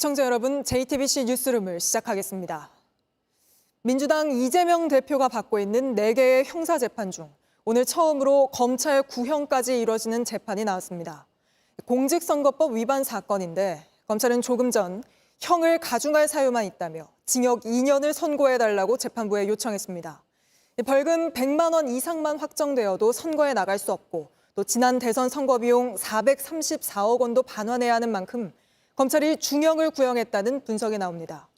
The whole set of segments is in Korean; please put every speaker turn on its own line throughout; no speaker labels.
시청자 여러분, JTBC 뉴스룸을 시작하겠습니다. 민주당 이재명 대표가 받고 있는 4개의 형사재판 중 오늘 처음으로 검찰 구형까지 이뤄지는 재판이 나왔습니다. 공직선거법 위반 사건인데 검찰은 조금 전 형을 가중할 사유만 있다며 징역 2년을 선고해달라고 재판부에 요청했습니다. 벌금 100만 원 이상만 확정되어도 선거에 나갈 수 없고 또 지난 대선 선거 비용 434억 원도 반환해야 하는 만큼 검찰이 중형을 구형했다는 분석이 나옵니다.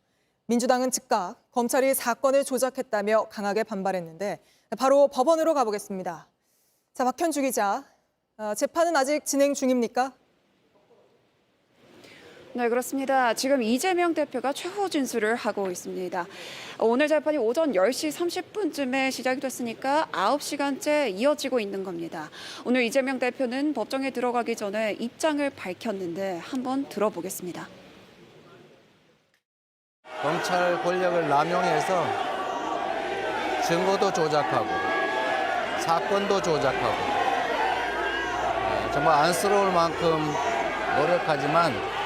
민주당은 즉각 검찰이 사건을 조작했다며 강하게 반발했는데 바로 법원으로 가보겠습니다. 자, 박현주 기자, 재판은 아직 진행 중입니까?
네, 그렇습니다. 지금 이재명 대표가 최후 진술을 하고 있습니다. 오늘 재판이 오전 10시 30분쯤에 시작이 됐으니까 9시간째 이어지고 있는 겁니다. 오늘 이재명 대표는 법정에 들어가기 전에 입장을 밝혔는데 한번 들어보겠습니다.
검찰 권력을 남용해서 증거도 조작하고 사건도 조작하고 정말 안쓰러울 만큼 노력하지만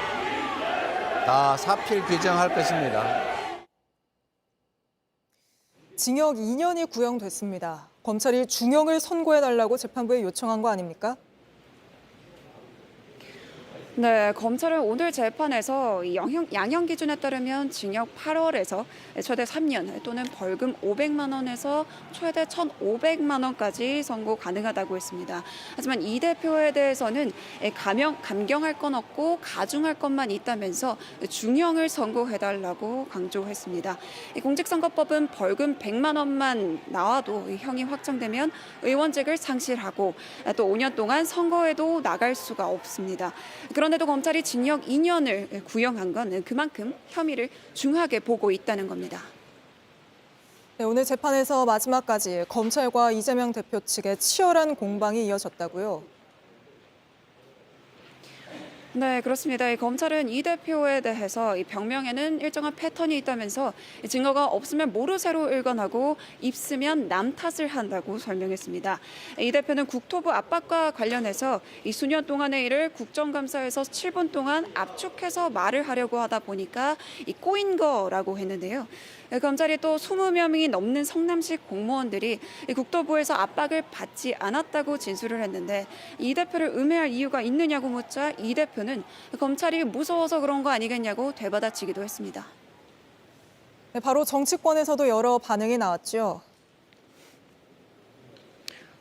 다 사필 규정할 것입니다.
징역 2년이 구형됐습니다. 검찰이 중형을 선고해달라고 재판부에 요청한 거 아닙니까?
네, 검찰은 오늘 재판에서 양형 기준에 따르면 징역 8월에서 최대 3년 또는 벌금 500만 원에서 최대 1,500만 원까지 선고 가능하다고 했습니다. 하지만 이 대표에 대해서는 감경할 건 없고 가중할 것만 있다면서 중형을 선고해달라고 강조했습니다. 공직선거법은 벌금 100만 원만 나와도 형이 확정되면 의원직을 상실하고 또 5년 동안 선거에도 나갈 수가 없습니다. 그런데도 검찰이 징역 2년을 구형한 건 그만큼 혐의를 중하게 보고 있다는 겁니다.
네, 오늘 재판에서 마지막까지 검찰과 이재명 대표 측의 치열한 공방이 이어졌다고요?
네, 그렇습니다. 검찰은 이 대표에 대해서 이 병명에는 일정한 패턴이 있다면서 증거가 없으면 모르쇠로 일관하고 있으면 남 탓을 한다고 설명했습니다. 이 대표는 국토부 압박과 관련해서 이 수년 동안의 일을 국정감사에서 7분 동안 압축해서 말을 하려고 하다 보니까 이 꼬인 거라고 했는데요. 검찰이 또 20여 명이 넘는 성남시 공무원들이 국토부에서 압박을 받지 않았다고 진술을 했는데 이 대표를 음해할 이유가 있느냐고 묻자 이 대표는 검찰이 무서워서 그런 거 아니겠냐고 되받아치기도 했습니다.
네, 바로 정치권에서도 여러 반응이 나왔죠.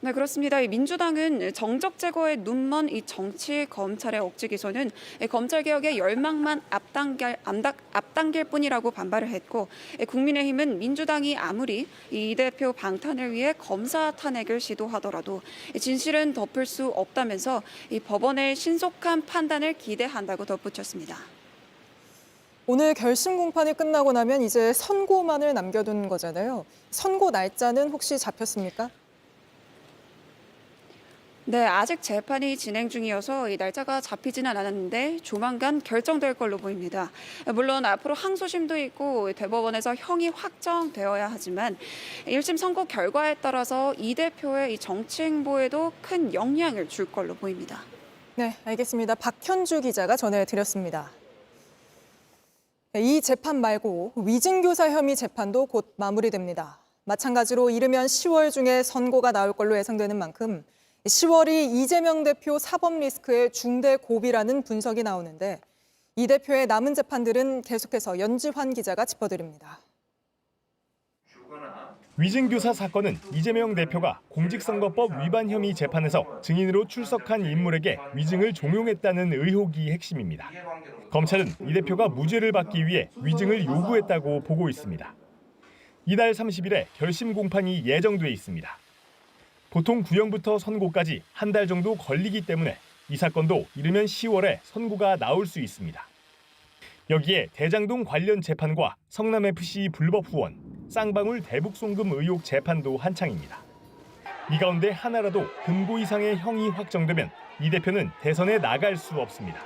네, 그렇습니다. 민주당은 정적 제거에 눈먼 이 정치 검찰의 억지 기소는 검찰 개혁의 열망만 앞당길 뿐이라고 반발을 했고, 국민의힘은 민주당이 아무리 이 대표 방탄을 위해 검사 탄핵을 시도하더라도 진실은 덮을 수 없다면서 이 법원의 신속한 판단을 기대한다고 덧붙였습니다.
오늘 결심 공판이 끝나고 나면 이제 선고만을 남겨둔 거잖아요. 선고 날짜는 혹시 잡혔습니까?
네, 아직 재판이 진행 중이어서 이 날짜가 잡히지는 않았는데 조만간 결정될 걸로 보입니다. 물론 앞으로 항소심도 있고 대법원에서 형이 확정되어야 하지만 1심 선고 결과에 따라서 이 대표의 이 정치 행보에도 큰 영향을 줄 걸로 보입니다.
네, 알겠습니다. 박현주 기자가 전해드렸습니다. 이 재판 말고 위증교사 혐의 재판도 곧 마무리됩니다. 마찬가지로 이르면 10월 중에 선고가 나올 걸로 예상되는 만큼 10월이 이재명 대표 사법 리스크의 중대 고비라는 분석이 나오는데 이 대표의 남은 재판들은 계속해서 연지환 기자가 짚어드립니다.
위증교사 사건은 이재명 대표가 공직선거법 위반 혐의 재판에서 증인으로 출석한 인물에게 위증을 종용했다는 의혹이 핵심입니다. 검찰은 이 대표가 무죄를 받기 위해 위증을 요구했다고 보고 있습니다. 이달 30일에 결심 공판이 예정돼 있습니다. 보통 구형부터 선고까지 한 달 정도 걸리기 때문에 이 사건도 이르면 10월에 선고가 나올 수 있습니다. 여기에 대장동 관련 재판과 성남FC 불법 후원, 쌍방울 대북 송금 의혹 재판도 한창입니다. 이 가운데 하나라도 금고 이상의 형이 확정되면 이 대표는 대선에 나갈 수 없습니다.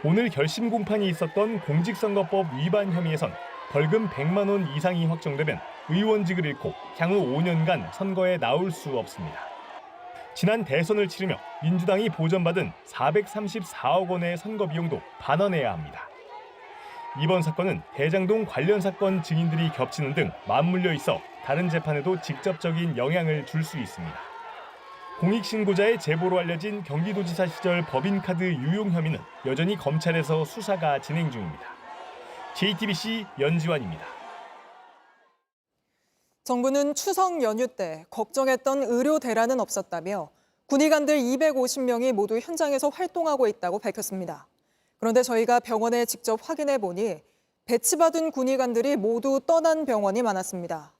오늘 결심 공판이 있었던 공직선거법 위반 혐의에선 벌금 100만 원 이상이 확정되면 의원직을 잃고 향후 5년간 선거에 나올 수 없습니다. 지난 대선을 치르며 민주당이 보전받은 434억 원의 선거 비용도 반환해야 합니다. 이번 사건은 대장동 관련 사건 증인들이 겹치는 등 맞물려 있어 다른 재판에도 직접적인 영향을 줄 수 있습니다. 공익신고자의 제보로 알려진 경기도지사 시절 법인카드 유용 혐의는 여전히 검찰에서 수사가 진행 중입니다. JTBC 연지환입니다.
정부는 추석 연휴 때 걱정했던 의료 대란은 없었다며 군의관들 250명이 모두 현장에서 활동하고 있다고 밝혔습니다. 그런데 저희가 병원에 직접 확인해 보니 배치받은 군의관들이 모두 떠난 병원이 많았습니다.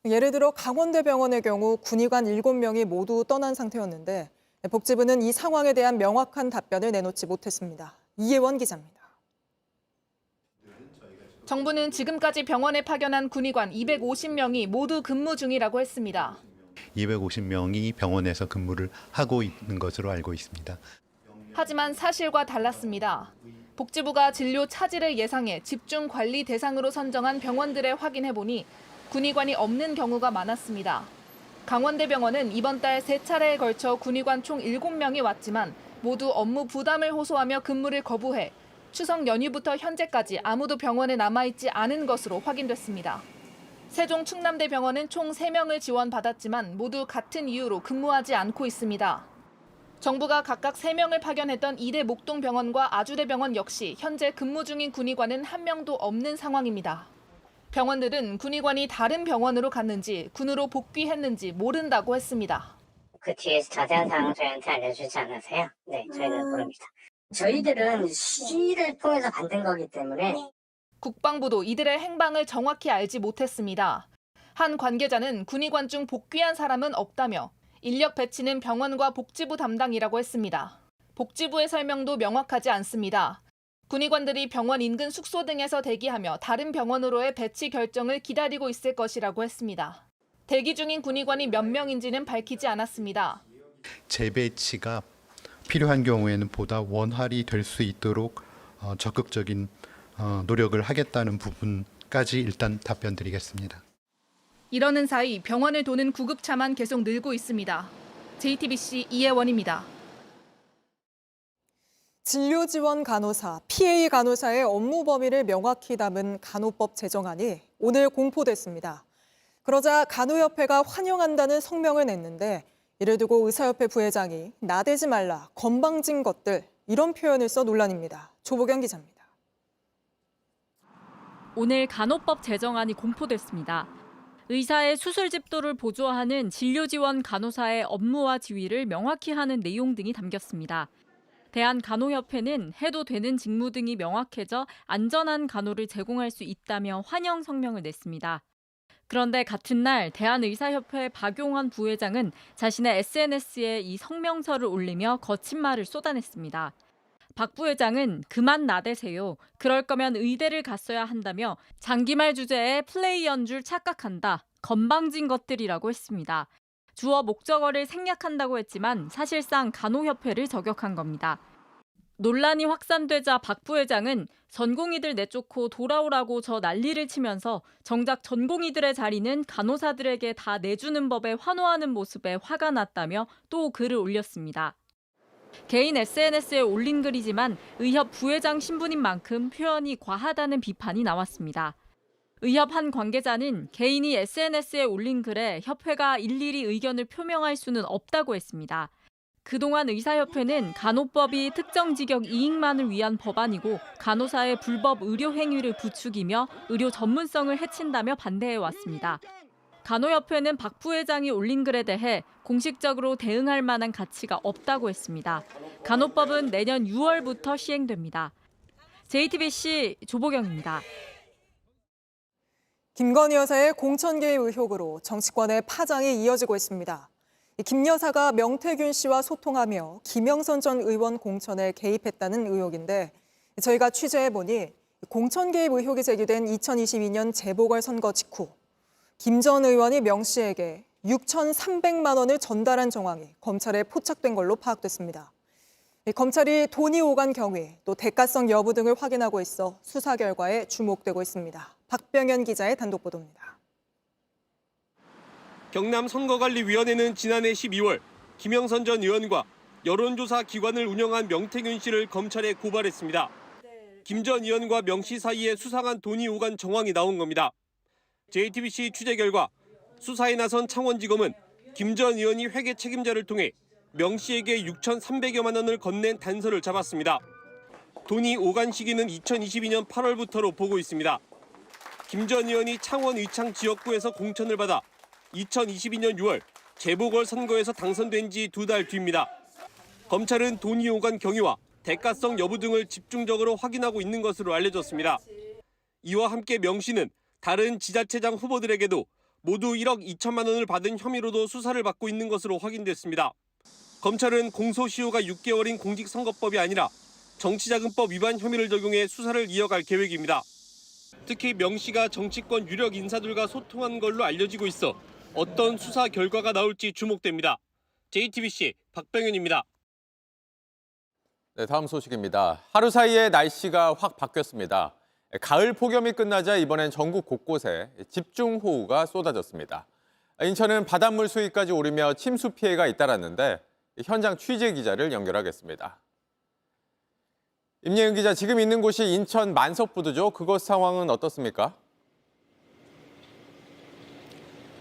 예를 들어 강원대병원의 경우 군의관 7명이 모두 떠난 상태였는데 복지부는 이 상황에 대한 명확한 답변을 내놓지 못했습니다. 이혜원 기자입니다.
정부는 지금까지 병원에 파견한 군의관 250명이 모두 근무 중이라고 했습니다.
250명이 병원에서 근무를 하고 있는 것으로 알고 있습니다.
하지만 사실과 달랐습니다. 복지부가 진료 차질을 예상해 집중 관리 대상으로 선정한 병원들을 확인해보니 군의관이 없는 경우가 많았습니다. 강원대병원은 이번 달 3차례에 걸쳐 군의관 총 7명이 왔지만 모두 업무 부담을 호소하며 근무를 거부해 추석 연휴부터 현재까지 아무도 병원에 남아있지 않은 것으로 확인됐습니다. 세종 충남대병원은 총 3명을 지원받았지만 모두 같은 이유로 근무하지 않고 있습니다. 정부가 각각 3명을 파견했던 이대 목동병원과 아주대병원 역시 현재 근무 중인 군의관은 1명도 없는 상황입니다. 병원들은 군의관이 다른 병원으로 갔는지 군으로 복귀했는지 모른다고 했습니다.
그 뒤에서 자세한 사항은 저희한테 알려주지 않으세요? 네, 저희는 모릅니다. 저희들은 시를 통해서 받은 거기 때문에
국방부도 이들의 행방을 정확히 알지 못했습니다. 한 관계자는 군의관 중 복귀한 사람은 없다며 인력 배치는 병원과 복지부 담당이라고 했습니다. 복지부의 설명도 명확하지 않습니다. 군의관들이 병원 인근 숙소 등에서 대기하며 다른 병원으로의 배치 결정을 기다리고 있을 것이라고 했습니다. 대기 중인 군의관이 몇 명인지는 밝히지 않았습니다.
재배치가 필요한 경우에는 보다 원활히 될 수 있도록 적극적인 노력을 하겠다는 부분까지 일단 답변 드리겠습니다.
이러는 사이 병원을 도는 구급차만 계속 늘고 있습니다. JTBC 이혜원입니다.
진료지원 간호사, PA 간호사의 업무 범위를 명확히 담은 간호법 제정안이 오늘 공포됐습니다. 그러자 간호협회가 환영한다는 성명을 냈는데 이를 두고 의사협회 부회장이 나대지 말라, 건방진 것들 이런 표현을 써 논란입니다. 조보경 기자입니다.
오늘 간호법 제정안이 공포됐습니다. 의사의 수술 집도를 보조하는 진료지원 간호사의 업무와 지위를 명확히 하는 내용 등이 담겼습니다. 대한간호협회는 해도 되는 직무 등이 명확해져 안전한 간호를 제공할 수 있다며 환영 성명을 냈습니다. 그런데 같은 날 대한의사협회 박용환 부회장은 자신의 SNS에 이 성명서를 올리며 거친 말을 쏟아냈습니다. 박 부회장은 그만 나대세요. 그럴 거면 의대를 갔어야 한다며 장기말 주제에 플레이연 줄 착각한다. 건방진 것들이라고 했습니다. 주어 목적어를 생략한다고 했지만 사실상 간호협회를 저격한 겁니다. 논란이 확산되자 박 부회장은 전공의들 내쫓고 돌아오라고 저 난리를 치면서 정작 전공의들의 자리는 간호사들에게 다 내주는 법에 환호하는 모습에 화가 났다며 또 글을 올렸습니다. 개인 SNS에 올린 글이지만 의협 부회장 신분인 만큼 표현이 과하다는 비판이 나왔습니다. 의협 한 관계자는 개인이 SNS에 올린 글에 협회가 일일이 의견을 표명할 수는 없다고 했습니다. 그동안 의사협회는 간호법이 특정 직역 이익만을 위한 법안이고 간호사의 불법 의료 행위를 부추기며 의료 전문성을 해친다며 반대해왔습니다. 간호협회는 박 부회장이 올린 글에 대해 공식적으로 대응할 만한 가치가 없다고 했습니다. 간호법은 내년 6월부터 시행됩니다. JTBC 조보경입니다.
김건희 여사의 공천 개입 의혹으로 정치권의 파장이 이어지고 있습니다. 김 여사가 명태균 씨와 소통하며 김영선 전 의원 공천에 개입했다는 의혹인데 저희가 취재해보니 공천 개입 의혹이 제기된 2022년 재보궐선거 직후 김 전 의원이 명 씨에게 6,300만 원을 전달한 정황이 검찰에 포착된 걸로 파악됐습니다. 검찰이 돈이 오간 경위, 또 대가성 여부 등을 확인하고 있어 수사 결과에 주목되고 있습니다. 박병현 기자의 단독 보도입니다.
경남 선거관리위원회는 지난해 12월 김영선 전 의원과 여론조사 기관을 운영한 명태균 씨를 검찰에 고발했습니다. 김 전 의원과 명 씨 사이에 수상한 돈이 오간 정황이 나온 겁니다. JTBC 취재 결과 수사에 나선 창원지검은 김 전 의원이 회계 책임자를 통해 명 씨에게 6,300여만 원을 건넨 단서를 잡았습니다. 돈이 오간 시기는 2022년 8월부터로 보고 있습니다. 김 전 의원이 창원 의창 지역구에서 공천을 받아 2022년 6월 재보궐선거에서 당선된 지 2달 뒤입니다. 검찰은 돈이 오간 경위와 대가성 여부 등을 집중적으로 확인하고 있는 것으로 알려졌습니다. 이와 함께 명 씨는 다른 지자체장 후보들에게도 모두 1억 2천만 원을 받은 혐의로도 수사를 받고 있는 것으로 확인됐습니다. 검찰은 공소시효가 6개월인 공직선거법이 아니라 정치자금법 위반 혐의를 적용해 수사를 이어갈 계획입니다. 특히 명 씨가 정치권 유력 인사들과 소통한 걸로 알려지고 있어 어떤 수사 결과가 나올지 주목됩니다. JTBC 박병현입니다.
네, 다음 소식입니다. 하루 사이에 날씨가 확 바뀌었습니다. 가을 폭염이 끝나자 이번엔 전국 곳곳에 집중호우가 쏟아졌습니다. 인천은 바닷물 수위까지 오르며 침수 피해가 잇따랐는데 현장 취재 기자를 연결하겠습니다. 임예은 기자, 지금 있는 곳이 인천 만석부두죠. 그곳 상황은 어떻습니까?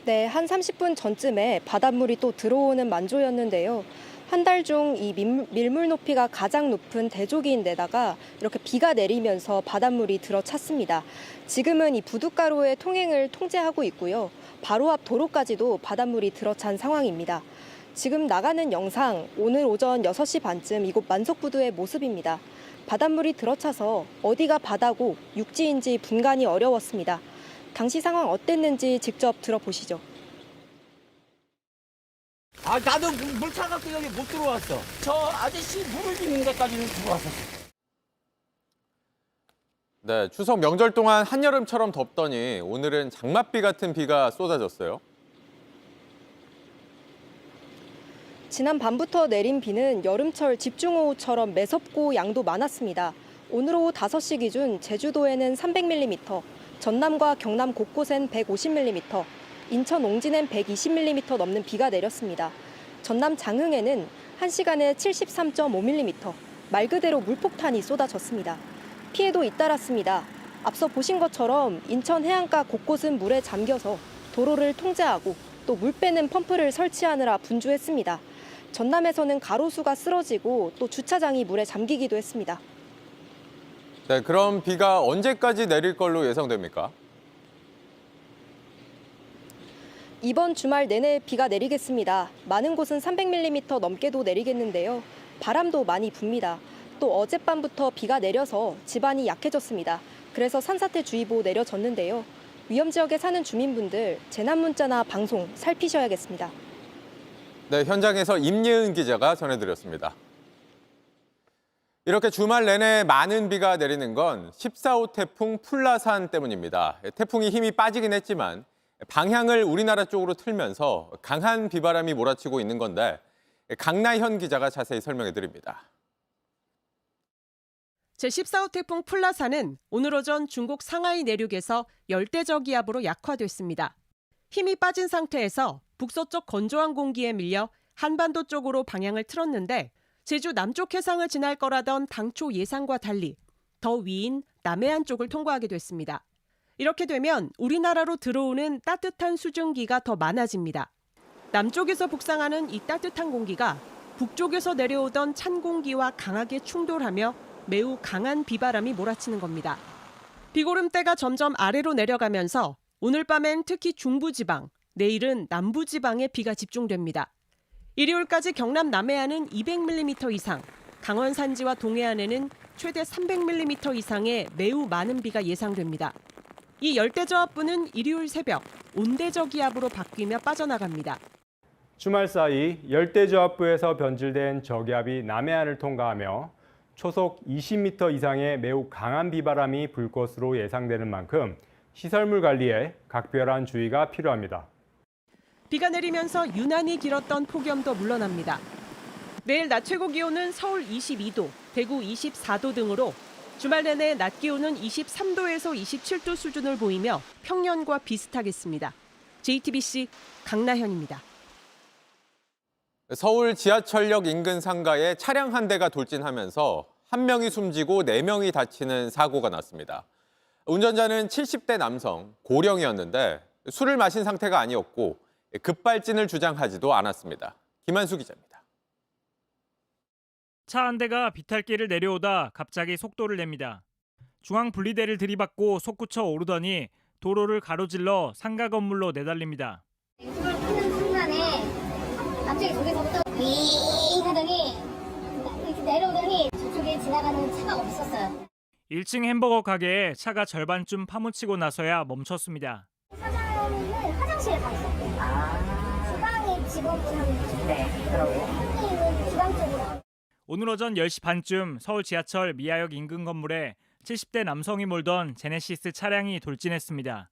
네, 한 30분 전쯤에 바닷물이 또 들어오는 만조였는데요. 한 달 중 이 밀물 높이가 가장 높은 대조기인데다가 이렇게 비가 내리면서 바닷물이 들어찼습니다. 지금은 이 부둣가로의 통행을 통제하고 있고요. 바로 앞 도로까지도 바닷물이 들어찬 상황입니다. 지금 나가는 영상, 오늘 오전 6시 반쯤 이곳 만석부두의 모습입니다. 바닷물이 들어차서 어디가 바다고 육지인지 분간이 어려웠습니다. 당시 상황 어땠는지 직접 들어보시죠.
나도 물 차갖고 여기 못 들어왔어. 저 아저씨 물을 있는 데까지는 들어왔어.
네, 추석 명절 동안 한여름처럼 덥더니 오늘은 장맛비 같은 비가 쏟아졌어요.
지난 밤부터 내린 비는 여름철 집중호우처럼 매섭고 양도 많았습니다. 오늘 오후 5시 기준 제주도에는 300mm, 전남과 경남 곳곳엔 150mm, 인천 옹진엔 120mm 넘는 비가 내렸습니다. 전남 장흥에는 1시간에 73.5mm, 말 그대로 물폭탄이 쏟아졌습니다. 피해도 잇따랐습니다. 앞서 보신 것처럼 인천 해안가 곳곳은 물에 잠겨서 도로를 통제하고 또 물 빼는 펌프를 설치하느라 분주했습니다. 전남에서는 가로수가 쓰러지고 또 주차장이 물에 잠기기도 했습니다.
네, 그럼 비가 언제까지 내릴 걸로 예상됩니까?
이번 주말 내내 비가 내리겠습니다. 많은 곳은 300mm 넘게도 내리겠는데요. 바람도 많이 붑니다. 또 어젯밤부터 비가 내려서 집안이 약해졌습니다. 그래서 산사태주의보 내려졌는데요. 위험 지역에 사는 주민분들 재난 문자나 방송 살피셔야겠습니다.
네, 현장에서 임예은 기자가 전해드렸습니다. 이렇게 주말 내내 많은 비가 내리는 건 14호 태풍 풀라산 때문입니다. 태풍이 힘이 빠지긴 했지만 방향을 우리나라 쪽으로 틀면서 강한 비바람이 몰아치고 있는 건데 강나현 기자가 자세히 설명해드립니다.
제14호 태풍 풀라산은 오늘 오전 중국 상하이 내륙에서 열대저기압으로 약화됐습니다. 힘이 빠진 상태에서 북서쪽 건조한 공기에 밀려 한반도 쪽으로 방향을 틀었는데 제주 남쪽 해상을 지날 거라던 당초 예상과 달리 더 위인 남해안 쪽을 통과하게 됐습니다. 이렇게 되면 우리나라로 들어오는 따뜻한 수증기가 더 많아집니다. 남쪽에서 북상하는 이 따뜻한 공기가 북쪽에서 내려오던 찬 공기와 강하게 충돌하며 매우 강한 비바람이 몰아치는 겁니다. 비구름대가 점점 아래로 내려가면서 오늘 밤엔 특히 중부지방, 내일은 남부지방에 비가 집중됩니다. 일요일까지 경남 남해안은 200mm 이상, 강원 산지와 동해안에는 최대 300mm 이상의 매우 많은 비가 예상됩니다. 이 열대저압부는 일요일 새벽 온대저기압으로 바뀌며 빠져나갑니다.
주말 사이 열대저압부에서 변질된 저기압이 남해안을 통과하며 초속 20m 이상의 매우 강한 비바람이 불 것으로 예상되는 만큼 시설물 관리에 각별한 주의가 필요합니다.
비가 내리면서 유난히 길었던 폭염도 물러납니다. 내일 낮 최고 기온은 서울 22도, 대구 24도 등으로 주말 내내 낮 기온은 23도에서 27도 수준을 보이며 평년과 비슷하겠습니다. JTBC 강나현입니다.
서울 지하철역 인근 상가에 차량 한 대가 돌진하면서 1명이 숨지고 4명이 다치는 사고가 났습니다. 운전자는 70대 남성, 고령이었는데 술을 마신 상태가 아니었고 급발진을 주장하지도 않았습니다. 김한수 기자입니다.
차 한 대가 비탈길을 내려오다 갑자기 속도를 냅니다. 중앙 분리대를 들이받고 솟구쳐 오르더니 도로를 가로질러 상가 건물로 내달립니다.
이걸 타는 순간에 갑자기 저기서부터 윙 하더니 이렇게 내려오더니 저쪽에 지나가는 차가 없었어요.
1층 햄버거 가게에 차가 절반쯤 파묻히고 나서야 멈췄습니다.
사장님은 화장실에 가 있었고 주방에 직원분이 있는 주방 쪽으로.
오늘 오전 10시 반쯤 서울 지하철 미아역 인근 건물에 70대 남성이 몰던 제네시스 차량이 돌진했습니다.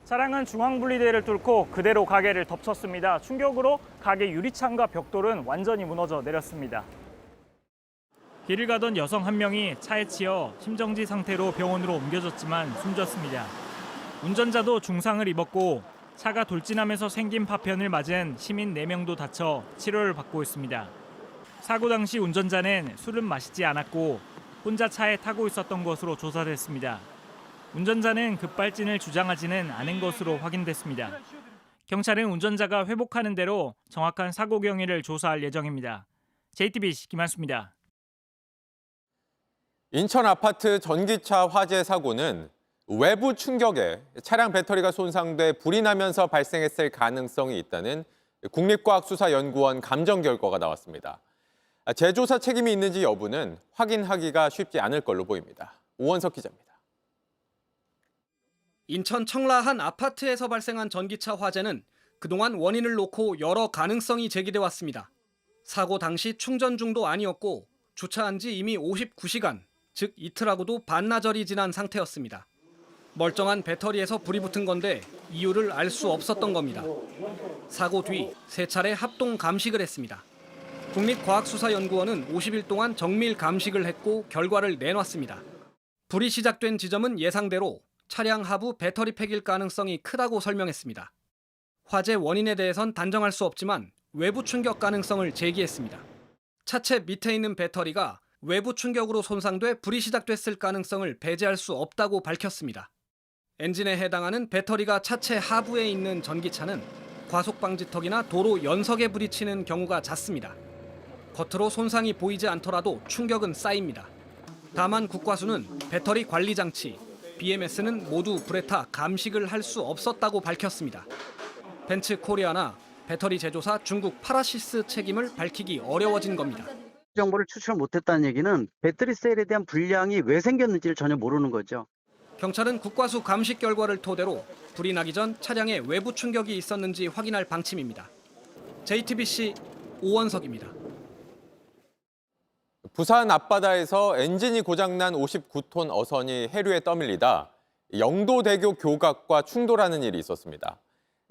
차량은 중앙 분리대를 뚫고 그대로 가게를 덮쳤습니다. 충격으로 가게 유리창과 벽돌은 완전히 무너져 내렸습니다. 길을 가던 여성 한 명이 차에 치여 심정지 상태로 병원으로 옮겨졌지만 숨졌습니다. 운전자도 중상을 입었고 차가 돌진하면서 생긴 파편을 맞은 시민 4명도 다쳐 치료를 받고 있습니다. 사고 당시 운전자는 술은 마시지 않았고 혼자 차에 타고 있었던 것으로 조사됐습니다. 운전자는 급발진을 주장하지는 않은 것으로 확인됐습니다. 경찰은 운전자가 회복하는 대로 정확한 사고 경위를 조사할 예정입니다. JTBC 김한수입니다.
인천 아파트 전기차 화재 사고는 외부 충격에 차량 배터리가 손상돼 불이 나면서 발생했을 가능성이 있다는 국립과학수사연구원 감정 결과가 나왔습니다. 재조사 책임이 있는지 여부는 확인하기가 쉽지 않을 걸로 보입니다. 오원석 기자입니다.
인천 청라 한 아파트에서 발생한 전기차 화재는 그동안 원인을 놓고 여러 가능성이 제기돼 왔습니다. 사고 당시 충전 중도 아니었고 주차한 지 이미 59시간, 즉 이틀하고도 반나절이 지난 상태였습니다. 멀쩡한 배터리에서 불이 붙은 건데 이유를 알 수 없었던 겁니다. 사고 뒤 3차례 합동 감식을 했습니다. 국립과학수사연구원은 50일 동안 정밀 감식을 했고 결과를 내놨습니다. 불이 시작된 지점은 예상대로 차량 하부 배터리 팩일 가능성이 크다고 설명했습니다. 화재 원인에 대해선 단정할 수 없지만 외부 충격 가능성을 제기했습니다. 차체 밑에 있는 배터리가 외부 충격으로 손상돼 불이 시작됐을 가능성을 배제할 수 없다고 밝혔습니다. 엔진에 해당하는 배터리가 차체 하부에 있는 전기차는 과속 방지턱이나 도로 연석에 부딪히는 경우가 잦습니다. 겉으로 손상이 보이지 않더라도 충격은 쌓입니다. 다만 국과수는 배터리 관리 장치, BMS는 모두 불에 타 감식을 할 수 없었다고 밝혔습니다. 벤츠 코리아나 배터리 제조사 중국 파라시스 책임을 밝히기 어려워진 겁니다.
정보를 추출 못했다는 얘기는 배터리 셀에 대한 불량이 왜 생겼는지를 전혀 모르는 거죠.
경찰은 국과수 감식 결과를 토대로 불이 나기 전 차량에 외부 충격이 있었는지 확인할 방침입니다. JTBC 오원석입니다.
부산 앞바다에서 엔진이 고장난 59톤 어선이 해류에 떠밀리다 영도대교 교각과 충돌하는 일이 있었습니다.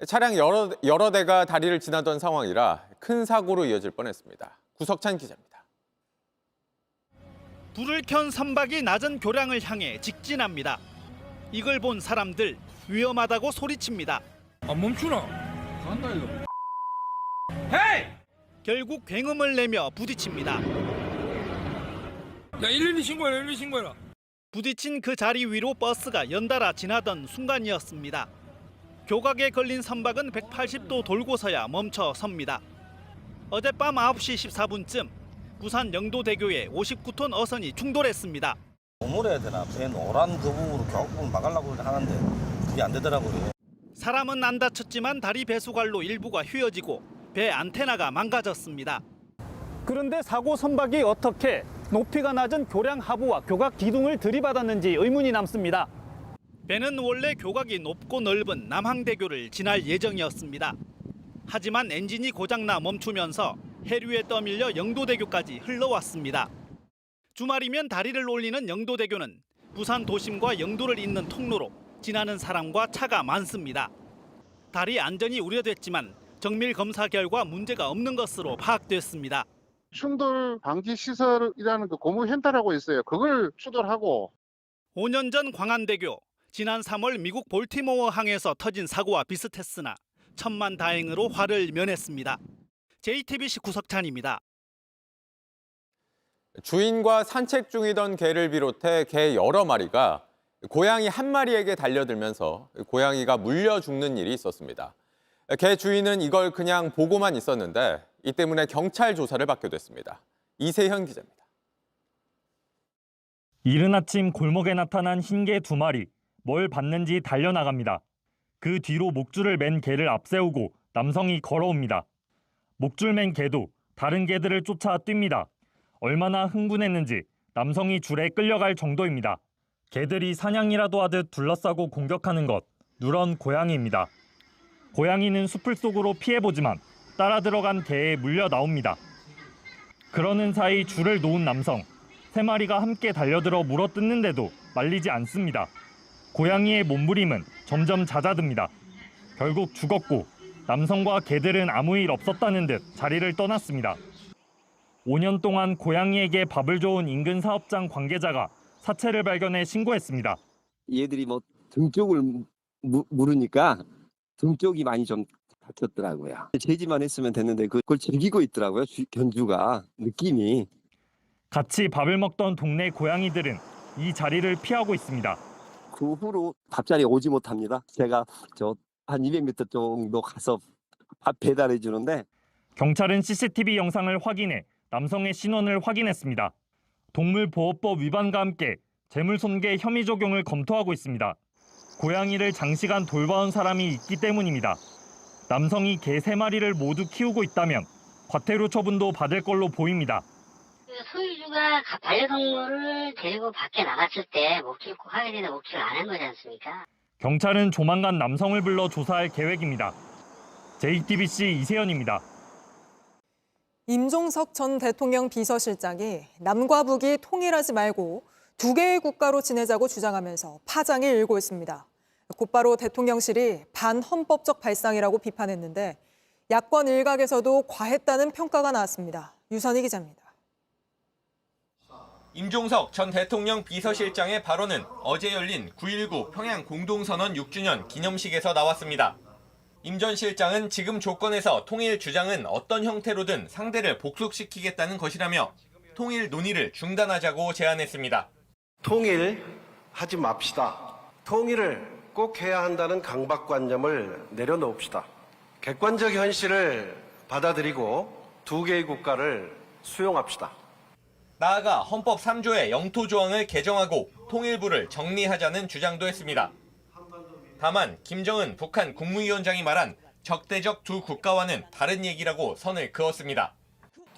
차량 여러 대가 다리를 지나던 상황이라 큰 사고로 이어질 뻔했습니다. 구석찬 기자입니다.
불을 켠 선박이 낮은 교량을 향해 직진합니다. 이걸 본 사람들 위험하다고 소리칩니다.
안 멈추나? 간다 이거.
헤이! 결국 굉음을 내며 부딪힙니다.
야 112 신고해라 112 신고해라.
부딪힌 그 자리 위로 버스가 연달아 지나던 순간이었습니다. 교각에 걸린 선박은 180도 돌고서야 멈춰 섭니다. 어젯밤 9시 14분쯤 부산 영도대교에 59톤 어선이 충돌했습니다.
고물해야 되나? 배 노란 그 부분으로 교각부분을 막으려고 하는데 그게 안 되더라고요.
사람은 안 다쳤지만 다리 배수관로 일부가 휘어지고 배 안테나가 망가졌습니다. 그런데 사고 선박이 어떻게 높이가 낮은 교량 하부와 교각 기둥을 들이받았는지 의문이 남습니다. 배는 원래 교각이 높고 넓은 남항대교를 지날 예정이었습니다. 하지만 엔진이 고장나 멈추면서 해류에 떠밀려 영도대교까지 흘러왔습니다. 주말이면 다리를 올리는 영도대교는 부산 도심과 영도를 잇는 통로로 지나는 사람과 차가 많습니다. 다리 안전이 우려됐지만 정밀 검사 결과 문제가 없는 것으로 파악됐습니다.
충돌 방지 시설이라는 그 고무 현타라고 있어요. 그걸 추돌하고
5년 전 광안대교, 지난 3월 미국 볼티모어 항에서 터진 사고와 비슷했으나 천만다행으로 화를 면했습니다. JTBC 구석찬입니다.
주인과 산책 중이던 개를 비롯해 개 여러 마리가 고양이 한 마리에게 달려들면서 고양이가 물려 죽는 일이 있었습니다. 개 주인은 이걸 그냥 보고만 있었는데 이 때문에 경찰 조사를 받게 됐습니다. 이세현 기자입니다.
이른 아침 골목에 나타난 흰개 2마리, 뭘 봤는지 달려나갑니다. 그 뒤로 목줄을 맨 개를 앞세우고 남성이 걸어옵니다. 목줄 맨 개도 다른 개들을 쫓아 뜁니다. 얼마나 흥분했는지 남성이 줄에 끌려갈 정도입니다. 개들이 사냥이라도 하듯 둘러싸고 공격하는 것, 누런 고양이입니다. 고양이는 숲을 속으로 피해보지만 따라 들어간 개에 물려 나옵니다. 그러는 사이 줄을 놓은 남성, 3마리가 함께 달려들어 물어뜯는데도 말리지 않습니다. 고양이의 몸부림은 점점 잦아듭니다. 결국 죽었고 남성과 개들은 아무 일 없었다는 듯 자리를 떠났습니다. 5년 동안 고양이에게 밥을 줘온 인근 사업장 관계자가 사체를 발견해 신고했습니다.
얘들이 뭐 등 쪽을 물으니까 등 쪽이 많이 좀 다쳤더라고요. 제지만 했으면 됐는데 그걸 즐기고 있더라고요. 견주가 느낌이.
같이 밥을 먹던 동네 고양이들은 이 자리를 피하고 있습니다.
그 후로 밥자리에 오지 못합니다. 제가 한 200m 정도 가서 밥 배달해 주는데.
경찰은 CCTV 영상을 확인해 남성의 신원을 확인했습니다. 동물보호법 위반과 함께 재물손괴 혐의 적용을 검토하고 있습니다. 고양이를 장시간 돌봐온 사람이 있기 때문입니다. 남성이 개 3마리를 모두 키우고 있다면 과태료 처분도 받을 걸로 보입니다.
소유주가 반려동물을 데리고 밖에 나갔을 때 목줄 꼭 하게 되는데 목줄 안 한 거지 않습니까?
경찰은 조만간 남성을 불러 조사할 계획입니다. JTBC 이세현입니다.
임종석 전 대통령 비서실장이 남과 북이 통일하지 말고 2개의 국가로 지내자고 주장하면서 파장이 일고 있습니다. 곧바로 대통령실이 반헌법적 발상이라고 비판했는데 야권 일각에서도 과했다는 평가가 나왔습니다. 유선희 기자입니다.
임종석 전 대통령 비서실장의 발언은 어제 열린 9.19 평양 공동선언 6주년 기념식에서 나왔습니다. 임 전 실장은 지금 조건에서 통일 주장은 어떤 형태로든 상대를 복속시키겠다는 것이라며 통일 논의를 중단하자고 제안했습니다.
통일하지 맙시다. 통일을 꼭 해야 한다는 강박관념을 내려놓읍시다. 객관적 현실을 받아들이고 2개의 국가를 수용합시다.
나아가 헌법 3조의 영토 조항을 개정하고 통일부를 정리하자는 주장도 했습니다. 다만 김정은 북한 국무위원장이 말한 적대적 2 국가와는 다른 얘기라고 선을 그었습니다.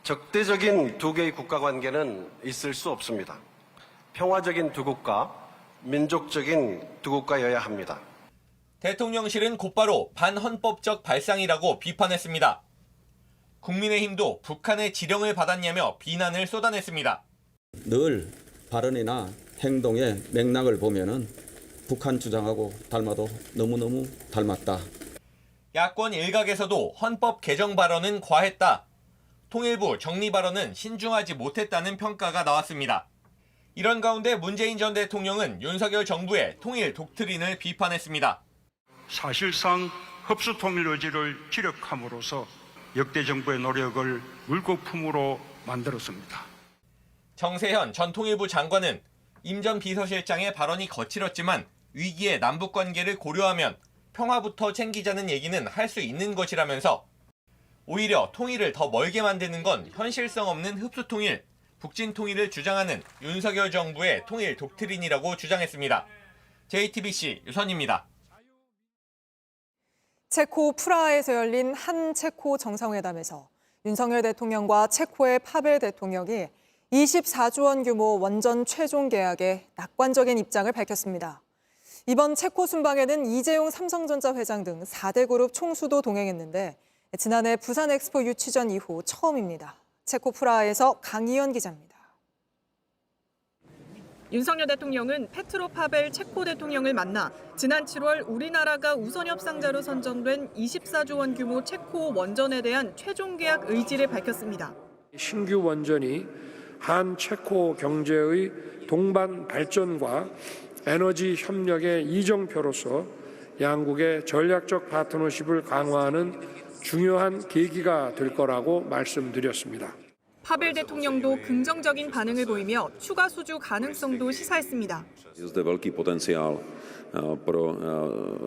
적대적인 2개의 국가 관계는 있을 수 없습니다. 평화적인 2 국가, 민족적인 2 국가여야 합니다.
대통령실은 곧바로 반헌법적 발상이라고 비판했습니다. 국민의힘도 북한의 지령을 받았냐며 비난을 쏟아냈습니다.
늘 발언이나 행동의 맥락을 보면은 북한 주장하고 닮아도 너무너무 닮았다.
야권 일각에서도 헌법 개정 발언은 과했다. 통일부 정리 발언은 신중하지 못했다는 평가가 나왔습니다. 이런 가운데 문재인 전 대통령은 윤석열 정부의 통일 독트린을 비판했습니다.
사실상 흡수 통일 의지를 기력함으로써 역대 정부의 노력을 물거품으로 만들었습니다.
정세현 전 통일부 장관은 임 전 비서실장의 발언이 거칠었지만 위기의 남북관계를 고려하면 평화부터 챙기자는 얘기는 할 수 있는 것이라면서 오히려 통일을 더 멀게 만드는 건 현실성 없는 흡수통일, 북진통일을 주장하는 윤석열 정부의 통일 독트린이라고 주장했습니다. JTBC 유선입니다.
체코 프라하에서 열린 한 체코 정상회담에서 윤석열 대통령과 체코의 파벨 대통령이 24조 원 규모 원전 최종 계약에 낙관적인 입장을 밝혔습니다. 이번 체코 순방에는 이재용 삼성전자 회장 등 4대 그룹 총수도 동행했는데 지난해 부산 엑스포 유치전 이후 처음입니다. 체코 프라하에서 강희연 기자입니다.
윤석열 대통령은 페트로 파벨 체코 대통령을 만나 지난 7월 우리나라가 우선 협상자로 선정된 24조 원 규모 체코 원전에 대한 최종 계약 의지를 밝혔습니다.
신규 원전이 한 체코 경제의 동반 발전과 에너지 협력의 이정표로서 양국의 전략적 파트너십을 강화하는 중요한 계기가 될 거라고 말씀드렸습니다.
파벨 대통령도 긍정적인 반응을 보이며 추가 수주 가능성도 시사했습니다.
Je zde velký potenciál pro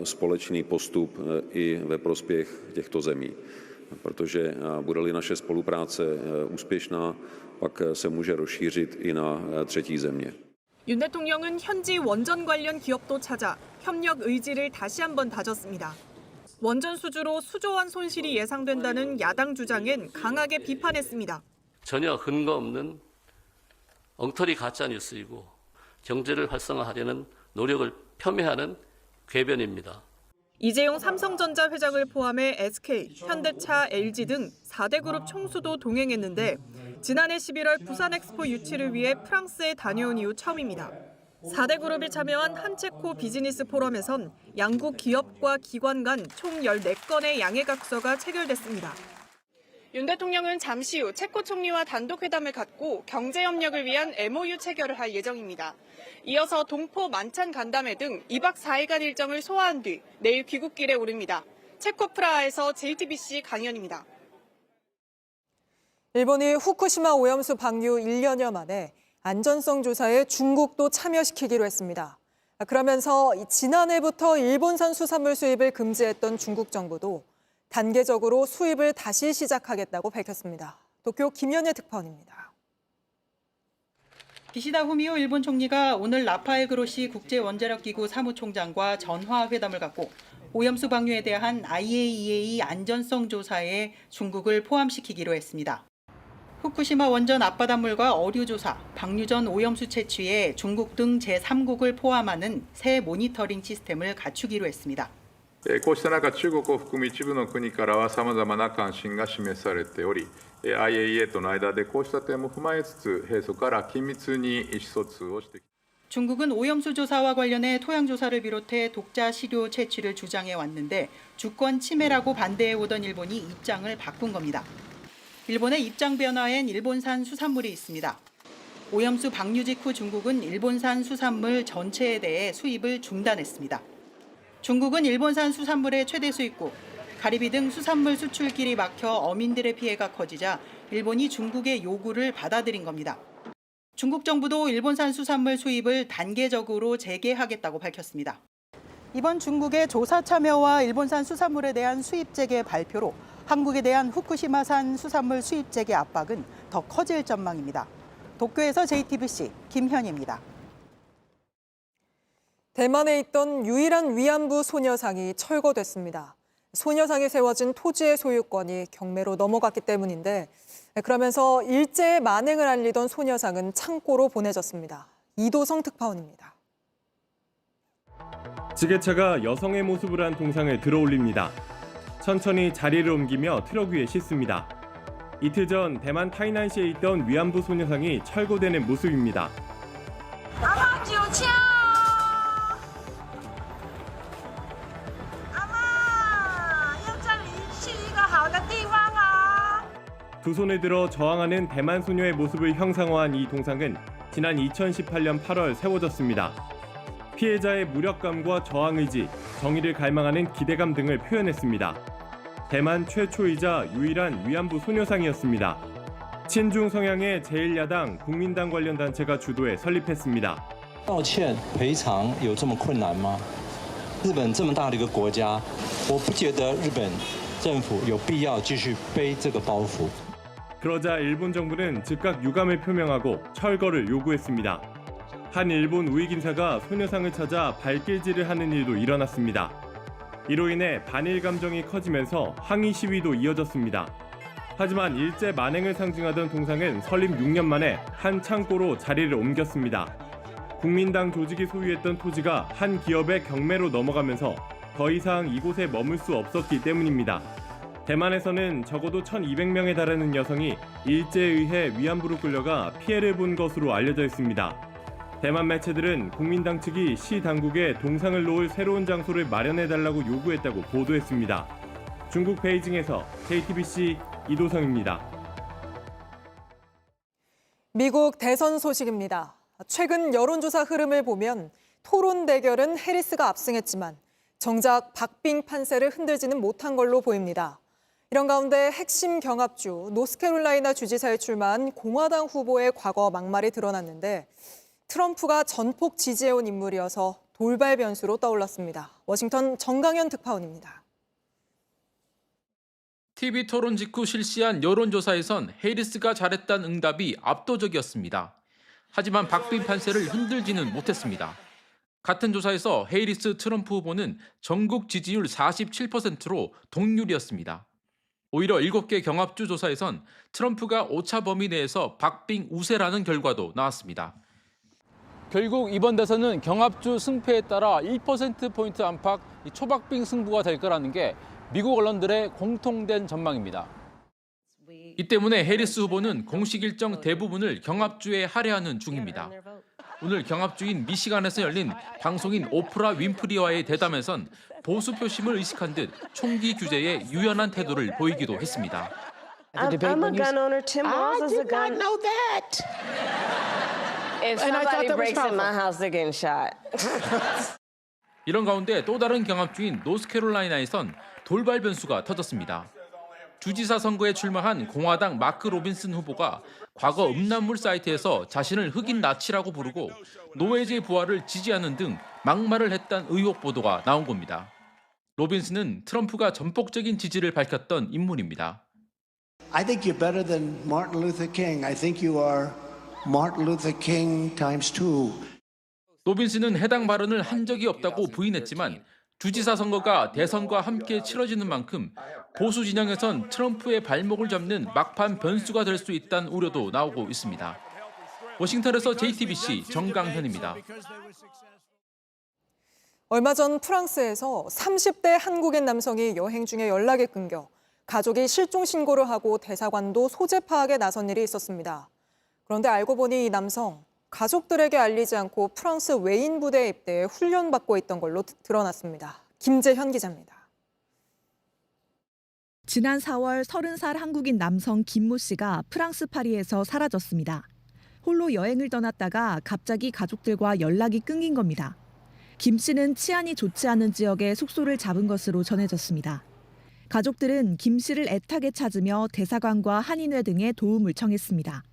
společný postup i ve prospěch těchto zemí, protože bude-li naše spolupráce úspěšná, pak se může rozšířit i na třetí země.
윤 대통령은 현지 원전 관련 기업도 찾아 협력 의지를 다시 한번 다졌습니다. 원전 수주로 수조원 손실이 예상된다는 야당 주장엔 강하게 비판했습니다.
전혀 근거 없는 엉터리 가짜 뉴스이고 경제를 활성화하려는 노력을 폄훼하는 궤변입니다.
이재용 삼성전자 회장을 포함해 SK, 현대차, LG 등 4대 그룹 총수도 동행했는데 지난해 11월 부산 엑스포 유치를 위해 프랑스에 다녀온 이후 처음입니다. 4대 그룹이 참여한 한체코 비즈니스 포럼에선 양국 기업과 기관 간 총 14건의 양해각서가 체결됐습니다. 윤 대통령은 잠시 후 체코 총리와 단독 회담을 갖고 경제 협력을 위한 MOU 체결을 할 예정입니다. 이어서 동포 만찬 간담회 등 2박 4일간 일정을 소화한 뒤 내일 귀국길에 오릅니다. 체코 프라하에서 JTBC 강현입니다.
일본이 후쿠시마 오염수 방류 1년여 만에 안전성 조사에 중국도 참여시키기로 했습니다. 그러면서 지난해부터 일본산 수산물 수입을 금지했던 중국 정부도 단계적으로 수입을 다시 시작하겠다고 밝혔습니다. 도쿄 김연예 특파원입니다.
기시다 후미오 일본 총리가 오늘 라파엘 그로시 국제원자력기구 사무총장과 전화회담을 갖고 오염수 방류에 대한 IAEA 안전성 조사에 중국을 포함시키기로 했습니다. 후쿠시마 원전 앞바닷물과 어류 조사, 방류 전 오염수 채취에 중국 등 제3국을 포함하는 새 모니터링 시스템을 갖추기로 했습니다.
こうした中、中国を含む一部の国からはさまざまな関心が示されており、IAEA との間でこうした点も踏まえつつ、平素から緊密に意思疎通をしてきた。
중국은 오염수 조사와 관련해 토양 조사를 비롯해 독자 시료 채취를 주장해 왔는데 주권 침해라고 반대해 오던 일본이 입장을 바꾼 겁니다. 일본의 입장 변화엔 일본산 수산물이 있습니다. 오염수 방류 직후 중국은 일본산 수산물 전체에 대해 수입을 중단했습니다. 중국은 일본산 수산물의 최대 수입국, 가리비 등 수산물 수출길이 막혀 어민들의 피해가 커지자 일본이 중국의 요구를 받아들인 겁니다. 중국 정부도 일본산 수산물 수입을 단계적으로 재개하겠다고 밝혔습니다. 이번 중국의 조사 참여와 일본산 수산물에 대한 수입 재개 발표로 한국에 대한 후쿠시마산 수산물 수입 재개 압박은 더 커질 전망입니다. 도쿄에서 JTBC 김현희입니다.
대만에 있던 유일한 위안부 소녀상이 철거됐습니다. 소녀상에 세워진 토지의 소유권이 경매로 넘어갔기 때문인데 그러면서 일제의 만행을 알리던 소녀상은 창고로 보내졌습니다. 이도성 특파원입니다.
지게차가 여성의 모습을 한 동상을 들어올립니다. 천천히 자리를 옮기며 트럭 위에 싣습니다. 이틀 전 대만 타이난시에 있던 위안부 소녀상이 철거되는 모습입니다. 두 손을 들어 저항하는 대만 소녀의 모습을 형상화한 이 동상은 지난 2018년 8월 세워졌습니다. 피해자의 무력감과 저항의지, 정의를 갈망하는 기대감 등을 표현했습니다. 대만 최초이자 유일한 위안부 소녀상이었습니다. 친중 성향의 제1야당 국민당 관련 단체가 주도해 설립했습니다.
道歉赔偿有这么困难吗？日本这么大的一个国家，我不觉得日本政府有必要继续背这个包袱。
그러자 일본 정부는 즉각 유감을 표명하고 철거를 요구했습니다. 한 일본 우익 인사가 소녀상을 찾아 발길질을 하는 일도 일어났습니다. 이로 인해 반일 감정이 커지면서 항의 시위도 이어졌습니다. 하지만 일제 만행을 상징하던 동상은 설립 6년 만에 한 창고로 자리를 옮겼습니다. 국민당 조직이 소유했던 토지가 한 기업의 경매로 넘어가면서 더 이상 이곳에 머물 수 없었기 때문입니다. 대만에서는 적어도 1,200명에 달하는 여성이 일제에 의해 위안부로 끌려가 피해를 본 것으로 알려져 있습니다. 대만 매체들은 국민당 측이 시 당국에 동상을 놓을 새로운 장소를 마련해달라고 요구했다고 보도했습니다. 중국 베이징에서 JTBC 이도성입니다.
미국 대선 소식입니다. 최근 여론조사 흐름을 보면 토론 대결은 해리스가 압승했지만 정작 박빙 판세를 흔들지는 못한 걸로 보입니다. 이런 가운데 핵심 경합주 노스캐롤라이나 주지사에 출마한 공화당 후보의 과거 막말이 드러났는데 트럼프가 전폭 지지해온 인물이어서 돌발 변수로 떠올랐습니다. 워싱턴 정강현 특파원입니다.
TV 토론 직후 실시한 여론조사에선 해리스가 잘했다는 응답이 압도적이었습니다. 하지만 박빙 판세를 흔들지는 못했습니다. 같은 조사에서 해리스 트럼프 후보는 전국 지지율 47%로 동률이었습니다. 오히려 7개 경합주 조사에선 트럼프가 오차 범위 내에서 박빙 우세라는 결과도 나왔습니다.
결국 이번 대선은 경합주 승패에 따라 1%포인트 안팎 초박빙 승부가 될 거라는 게 미국 언론들의 공통된 전망입니다.
이 때문에 해리스 후보는 공식 일정 대부분을 경합주에 할애하는 중입니다. 오늘 경합주인 미시간에서 열린 방송인 오프라 윈프리와의 대담에선 보수 표심을 의식한 듯 총기 규제에 유연한 태도를 보이기도 했습니다.
I'm a gun owner. Tim Walz is a gun. I did not know that. If somebody breaks in my house, they're getting shot.
이런 가운데 또 다른 경합주인 노스캐롤라이나에선 돌발 변수가 터졌습니다. 주지사 선거에 출마한 공화당 마크 로빈슨 후보가 과거 음란물 사이트에서 자신을 흑인 나치라고 부르고 노예제 부활을 지지하는 등 막말을 했다는 의혹 보도가 나온 겁니다. 로빈슨은 트럼프가 전폭적인 지지를 밝혔던 인물입니다.
I think you're better than Martin Luther King. I think you are Martin Luther King times 2.
로빈슨은 해당 발언을 한 적이 없다고 부인했지만 주지사 선거가 대선과 함께 치러지는 만큼 보수 진영에선 트럼프의 발목을 잡는 막판 변수가 될 수 있다는 우려도 나오고 있습니다. 워싱턴에서 JTBC 정강현입니다.
얼마 전 프랑스에서 30대 한국인 남성이 여행 중에 연락이 끊겨 가족이 실종 신고를 하고 대사관도 소재 파악에 나선 일이 있었습니다. 그런데 알고 보니 이 남성 가족들에게 알리지 않고 프랑스 외인 부대에 입대해 훈련받고 있던 걸로 드러났습니다. 김재현 기자입니다.
지난 4월 30살 한국인 남성 김모 씨가 프랑스 파리에서 사라졌습니다. 홀로 여행을 떠났다가 갑자기 가족들과 연락이 끊긴 겁니다. 김 씨는 치안이 좋지 않은 지역에 숙소를 잡은 것으로 전해졌습니다. 가족들은 김 씨를 애타게 찾으며 대사관과 한인회 등에 도움을 청했습니다.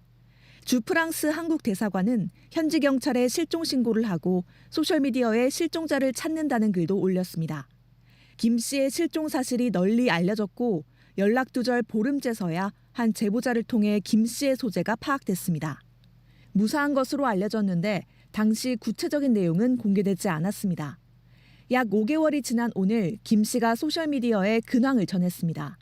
주 프랑스 한국 대사관은 현지 경찰에 실종 신고를 하고 소셜미디어에 실종자를 찾는다는 글도 올렸습니다. 김 씨의 실종 사실이 널리 알려졌고 연락 두절 보름째서야 한 제보자를 통해 김 씨의 소재가 파악됐습니다. 무사한 것으로 알려졌는데 당시 구체적인 내용은 공개되지 않았습니다. 약 5개월이 지난 오늘 김 씨가 소셜미디어에 근황을 전했습니다.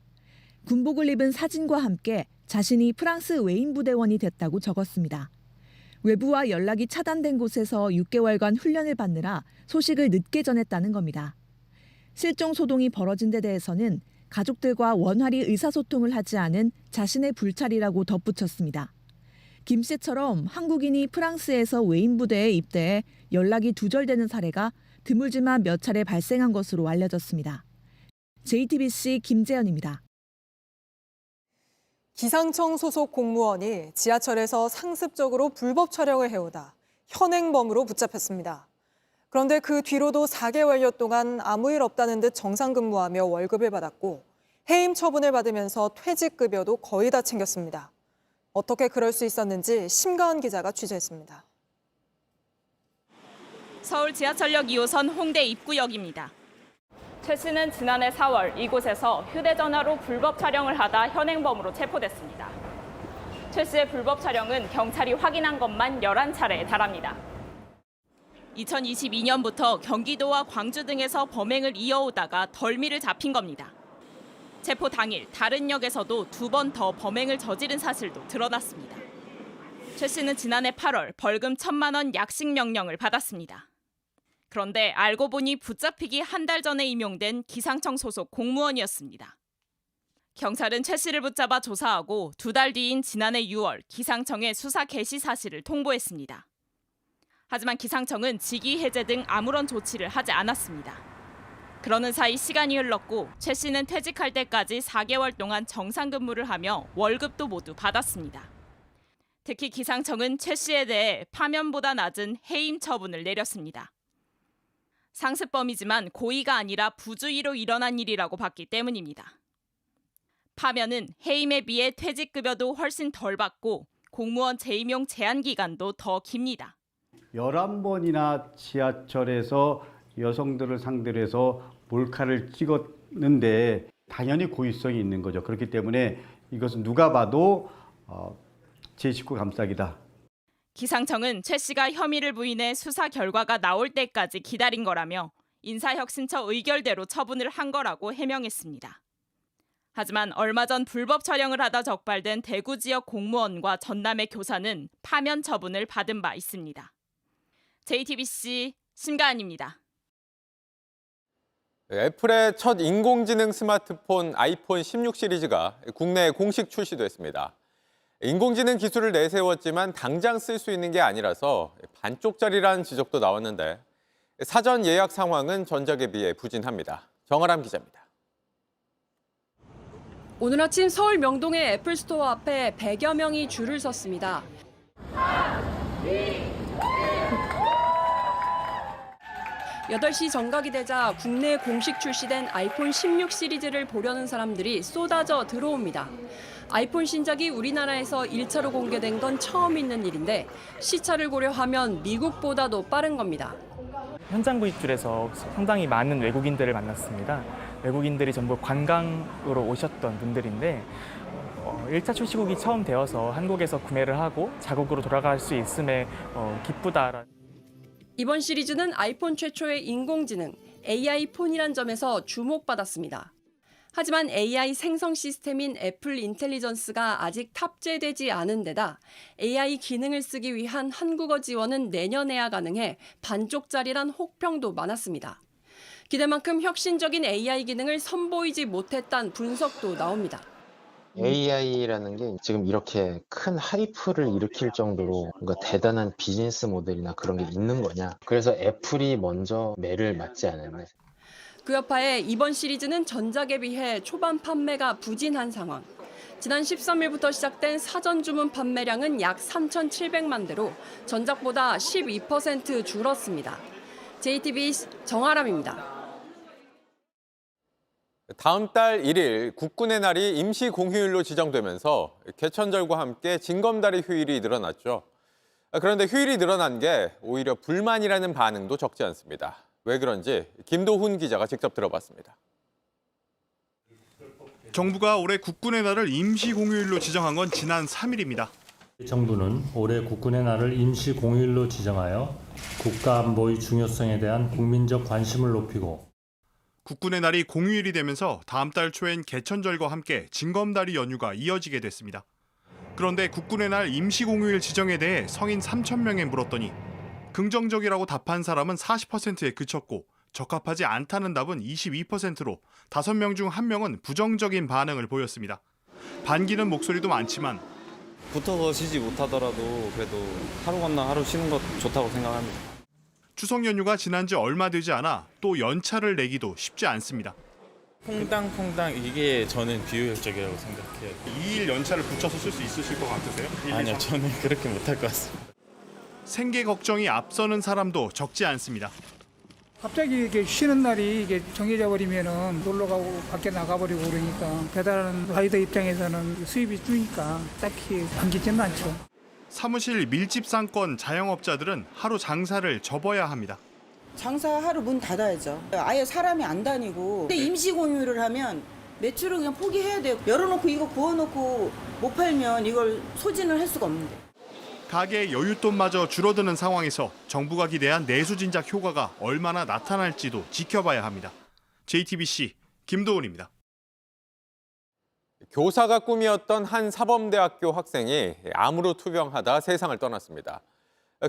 군복을 입은 사진과 함께 자신이 프랑스 외인부대원이 됐다고 적었습니다. 외부와 연락이 차단된 곳에서 6개월간 훈련을 받느라 소식을 늦게 전했다는 겁니다. 실종 소동이 벌어진 데 대해서는 가족들과 원활히 의사소통을 하지 않은 자신의 불찰이라고 덧붙였습니다. 김 씨처럼 한국인이 프랑스에서 외인부대에 입대해 연락이 두절되는 사례가 드물지만 몇 차례 발생한 것으로 알려졌습니다. JTBC 김재현입니다.
기상청 소속 공무원이 지하철에서 상습적으로 불법 촬영을 해오다 현행범으로 붙잡혔습니다. 그런데 그 뒤로도 4개월여 동안 아무 일 없다는 듯 정상 근무하며 월급을 받았고 해임 처분을 받으면서 퇴직급여도 거의 다 챙겼습니다. 어떻게 그럴 수 있었는지 심가은 기자가 취재했습니다.
서울 지하철역 2호선 홍대 입구역입니다. 최 씨는 지난해 4월 이곳에서 휴대전화로 불법 촬영을 하다 현행범으로 체포됐습니다. 최 씨의 불법 촬영은 경찰이 확인한 것만 11차례에 달합니다. 2022년부터 경기도와 광주 등에서 범행을 이어오다가 덜미를 잡힌 겁니다. 체포 당일 다른 역에서도 2번 더 범행을 저지른 사실도 드러났습니다. 최 씨는 지난해 8월 벌금 1,000만 원 약식 명령을 받았습니다. 그런데 알고 보니 붙잡히기 한 달 전에 임용된 기상청 소속 공무원이었습니다. 경찰은 최 씨를 붙잡아 조사하고 2달 뒤인 지난해 6월 기상청에 수사 개시 사실을 통보했습니다. 하지만 기상청은 직위 해제 등 아무런 조치를 하지 않았습니다. 그러는 사이 시간이 흘렀고 최 씨는 퇴직할 때까지 4개월 동안 정상 근무를 하며 월급도 모두 받았습니다. 특히 기상청은 최 씨에 대해 파면보다 낮은 해임 처분을 내렸습니다. 상습범이지만 고의가 아니라 부주의로 일어난 일이라고 봤기 때문입니다. 파면은 해임에 비해 퇴직급여도 훨씬 덜 받고 공무원 재임용 제한 기간도 더 깁니다.
11번이나 지하철에서 여성들을 상대로 해서 몰카를 찍었는데 당연히 고의성이 있는 거죠. 그렇기 때문에 이것은 누가 봐도 제 식구 감싸기다.
기상청은 최 씨가 혐의를 부인해 수사 결과가 나올 때까지 기다린 거라며 인사혁신처 의결대로 처분을 한 거라고 해명했습니다. 하지만 얼마 전 불법 촬영을 하다 적발된 대구 지역 공무원과 전남의 교사는 파면 처분을 받은 바 있습니다. JTBC 심가은입니다.
애플의 첫 인공지능 스마트폰 아이폰 16 시리즈가 국내에 공식 출시됐습니다. 인공지능 기술을 내세웠지만 당장 쓸 수 있는 게 아니라서 반쪽짜리라는 지적도 나왔는데 사전 예약 상황은 전작에 비해 부진합니다. 정아람 기자입니다.
오늘 아침 서울 명동의 애플 스토어 앞에 100여 명이 줄을 섰습니다. 8시 정각이 되자 국내 공식 출시된 아이폰 16 시리즈를 보려는 사람들이 쏟아져 들어옵니다. 아이폰 신작이 우리나라에서 1차로 공개된 건 처음 있는 일인데 시차를 고려하면 미국보다도 빠른 겁니다.
현장 구입줄에서 상당히 많은 외국인들을 만났습니다. 외국인들이 전부 관광으로 오셨던 분들인데 1차 출시국이 처음 되어서 한국에서 구매를 하고 자국으로 돌아갈 수 있음에 기쁘다.
이번 시리즈는 아이폰 최초의 인공지능 AI 폰이란 점에서 주목받았습니다. 하지만 AI 생성 시스템인 애플 인텔리전스가 아직 탑재되지 않은 데다 AI 기능을 쓰기 위한 한국어 지원은 내년에야 가능해 반쪽짜리란 혹평도 많았습니다. 기대만큼 혁신적인 AI 기능을 선보이지 못했다는 분석도 나옵니다.
AI라는 게 지금 이렇게 큰 하이프를 일으킬 정도로 뭔가 대단한 비즈니스 모델이나 그런 게 있는 거냐. 그래서 애플이 먼저 매를 맞지 않았나.
그 여파에 이번 시리즈는 전작에 비해 초반 판매가 부진한 상황. 지난 13일부터 시작된 사전 주문 판매량은 약 3,700만 대로 전작보다 12% 줄었습니다. JTBC 정아람입니다.
다음 달 1일 국군의 날이 임시 공휴일로 지정되면서 개천절과 함께 징검다리 휴일이 늘어났죠. 그런데 휴일이 늘어난 게 오히려 불만이라는 반응도 적지 않습니다. 왜 그런지 김도훈 기자가 직접 들어봤습니다.
정부가 올해 국군의 날을 임시 공휴일로 지정한 건 지난 3일입니다.
정부는 올해 국군의 날을 임시 공휴일로 지정하여 국가 안보의 중요성에 대한 국민적 관심을 높이고
국군의 날이 공휴일이 되면서 다음 달 초엔 개천절과 함께 징검다리 연휴가 이어지게 됐습니다. 그런데 국군의 날 임시 공휴일 지정에 대해 성인 3,000명에 물었더니 긍정적이라고 답한 사람은 40%에 그쳤고 적합하지 않다는 답은 22%로 5명 중 1명은 부정적인 반응을 보였습니다. 반기는 목소리도 많지만
붙어서 쉬지 못하더라도 그래도 하루 건너 하루 쉬는 것 좋다고 생각합니다.
추석 연휴가 지난 지 얼마 되지 않아 또 연차를 내기도 쉽지 않습니다.
퐁당퐁당 이게 저는 비효율적이라고 생각해요.
2일 연차를 붙여서 쓸 수 있으실 것 같으세요?
아니요, 저는 그렇게 못할 것 같습니다.
생계 걱정이 앞서는 사람도 적지 않습니다.
갑자기 이렇게 쉬는 날이 이게 정해져 버리면은 놀러 가고 밖에 나가 버리고 그러니까 배달하는 라이더 입장에서는 수입이 주니까 딱히 반기지는 않죠.
사무실 밀집 상권 자영업자들은 하루 장사를 접어야 합니다.
장사 하루 문 닫아야죠. 아예 사람이 안 다니고. 근데 임시 공휴일을 하면 매출은 그냥 포기해야 돼요. 열어놓고 이거 구워놓고 못 팔면 이걸 소진을 할 수가 없는데.
가게의 여윳돈마저 줄어드는 상황에서 정부가 기대한 내수 진작 효과가 얼마나 나타날지도 지켜봐야 합니다. JTBC 김도훈입니다.
교사가 꿈이었던 한 사범대학교 학생이 암으로 투병하다 세상을 떠났습니다.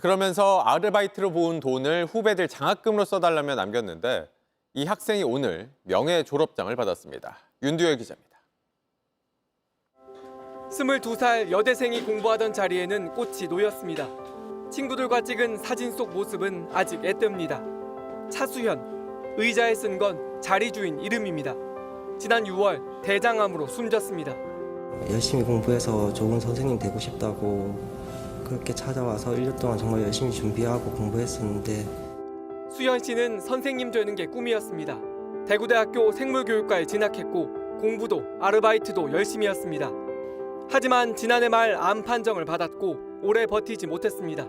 그러면서 아르바이트로 모은 돈을 후배들 장학금으로 써달라며 남겼는데 이 학생이 오늘 명예 졸업장을 받았습니다. 윤두열 기자입니다.
22살 여대생이 공부하던 자리에는 꽃이 놓였습니다. 친구들과 찍은 사진 속 모습은 아직 애뜹니다. 차수현, 의자에 쓴 건 자리 주인 이름입니다. 지난 6월 대장암으로 숨졌습니다.
열심히 공부해서 좋은 선생님 되고 싶다고 그렇게 찾아와서 1년 동안 정말 열심히 준비하고 공부했었는데
수현 씨는 선생님 되는 게 꿈이었습니다. 대구대학교 생물교육과에 진학했고 공부도 아르바이트도 열심히 했습니다. 하지만 지난해 말 암 판정을 받았고 오래 버티지 못했습니다.